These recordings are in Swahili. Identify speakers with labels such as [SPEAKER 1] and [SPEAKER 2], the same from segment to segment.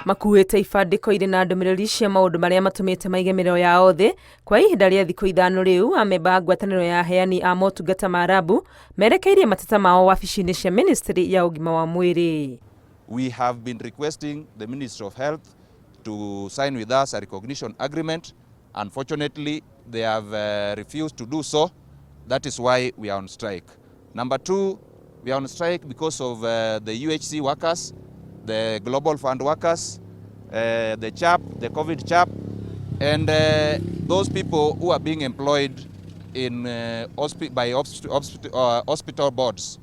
[SPEAKER 1] makuĩte ibandĩko irĩ na ndũmĩrĩri cia maũndũ marĩa matũmĩte maige mĩreo yao thĩ kwa ihinda rĩa thikũ ithano rĩu. Amemba a ngwatanĩro ya aheani a motungata ma Arabu merekeirie mateta mao wabici-inĩ cia Ministry ya ũgima wa mwĩrĩ.
[SPEAKER 2] We have been requesting the Ministry of Health to sign with us a recognition agreement. Unfortunately, they have refused to do so. That is why we are on strike. Number two, we are on strike because of the UHC workers, the Global Fund workers, the CHAP, the COVID CHAP, and those people who are being employed in by hospital boards.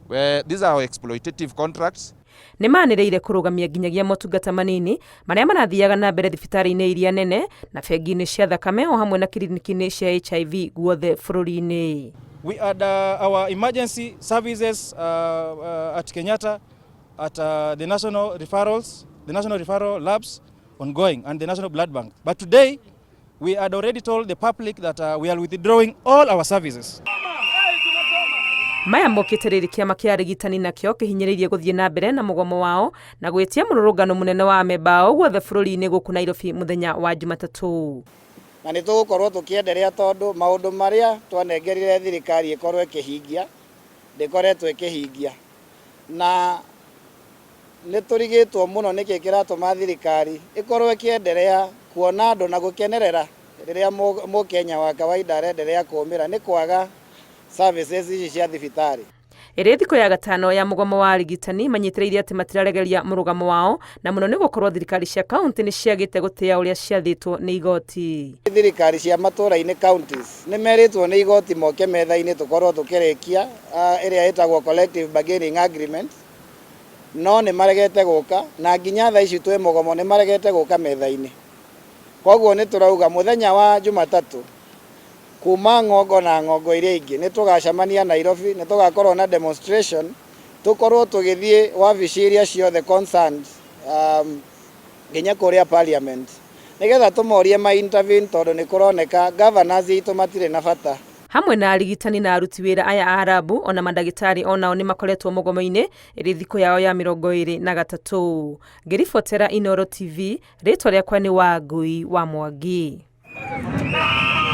[SPEAKER 2] Where these are exploitative contracts.
[SPEAKER 1] Nĩ manĩrĩire kũrũgamia nginyagia motungata manini marĩa marathiaga na mbere thibitarĩ-inĩ iria nene na bengi-inĩ cia thakame o hamwe na kiriniki-inĩ cia HIV guothe bũrũri-inĩ.
[SPEAKER 3] We had our emergency services at Kenyatta, at the national referral labs ongoing, and the National Blood Bank. But today, we had already told the public that we are withdrawing all our services.
[SPEAKER 1] Maya mokĩte rĩrĩ kĩama kĩa ũrigitani nakĩo kĩhinyĩrĩirie gũthiĩ na mbere na mũgomo wao na gwĩtia mũrũrũngano mũnene wa amemba ao guothe bũrũri-inĩ gũkũ Nairobi mũthenya wa Jumatatũ.
[SPEAKER 4] Na nĩ tũgũkorwo tũkĩenderea tondũ maũndũ marĩa twanengerire thirikari ĩkorwo ĩkĩhingia ndĩkoretwo ĩkĩhingia, na nĩ tũrigĩtwo mũno nĩkĩ kĩratũma thirikari ĩkorwo ĩkĩenderea kuona andũ na gũkenerera rĩrĩa mũkenya wa kawaida arenderea kũũmĩra nĩ kwaga services ici cia thibitarĩ.
[SPEAKER 1] Ĩrĩ thikũ ya gatano ya mũgomo wa arigitani manyitĩrĩire atĩ matiraregeria mũrũgamo wao na mũno nĩ gũkorwo thirikari cia kaunti nĩ ciagĩte gũtĩa ũrĩa ciathĩtwo nĩ igoti.
[SPEAKER 4] Thirikari cia matũũra-inĩ counties nĩ merĩtwo nĩ igoti moke metha-inĩ tũkorwo tũkĩrĩkia ĩrĩa ĩtagwo collective bargaining agreement, no nĩ maregete gũka na nginya thaa ici twĩ mũgomo nĩ maregete gũka metha-inĩ. Koguo nĩ tũrauga mũthenya wa Jumatatũ kuma ng'ongo na ng'ongo iria ingĩ nĩ tũgacemania Nairobi, nĩ tũgakorwo na demonstration, tũkorwo tũgĩthiĩ wabici iria ciothe concerned nginya kũrĩa parliament nĩgetha tũmorie ma intervene tondũ nĩ kũroneka governors itũ matirĩ na bata.
[SPEAKER 1] Hamwe na arigitani na aruti wĩra aya a Arabu ona mandagĩtarĩ onao nĩ makoretwo mũgomo-inĩ ĩrĩ thikũ yao ya 23. Ngĩribotera Inooro TV, rĩtwa rĩakwa nĩ Wangui wa Mwangi.